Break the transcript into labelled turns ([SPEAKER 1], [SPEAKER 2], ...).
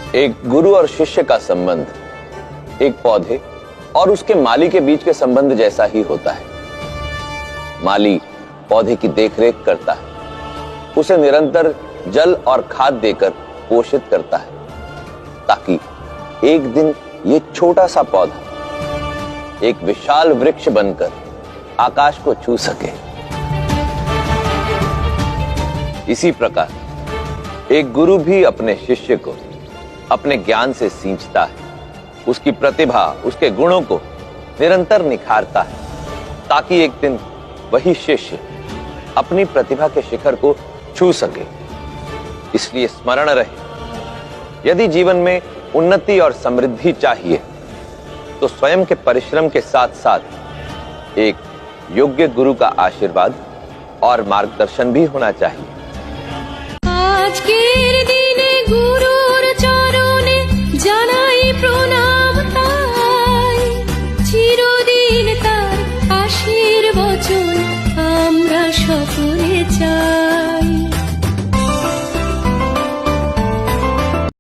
[SPEAKER 1] एक गुरु और शिष्य का संबंध एक पौधे और उसके माली के बीच के संबंध जैसा ही होता है। माली पौधे की देखरेख करता है, उसे निरंतर जल और खाद देकर पोषित करता है ताकि एक दिन ये छोटा सा पौधा एक विशाल वृक्ष बनकर आकाश को छू सके। इसी प्रकार एक गुरु भी अपने शिष्य को अपने ज्ञान से सींचता है, उसकी प्रतिभा, उसके गुणों को निरंतर निखारता है ताकि एक दिन वही शिष्य अपनी प्रतिभा के शिखर को छू सके। इसलिए स्मरण रहे, यदि जीवन में उन्नति और समृद्धि चाहिए तो स्वयं के परिश्रम के साथ साथ एक योग्य गुरु का आशीर्वाद और मार्गदर्शन भी होना चाहिए।
[SPEAKER 2] आजकेर दिने गुरुर चरणे जानाई प्रणाम ताई, चिरदिन तार आशीर्बचन আমরা সকলে চাই।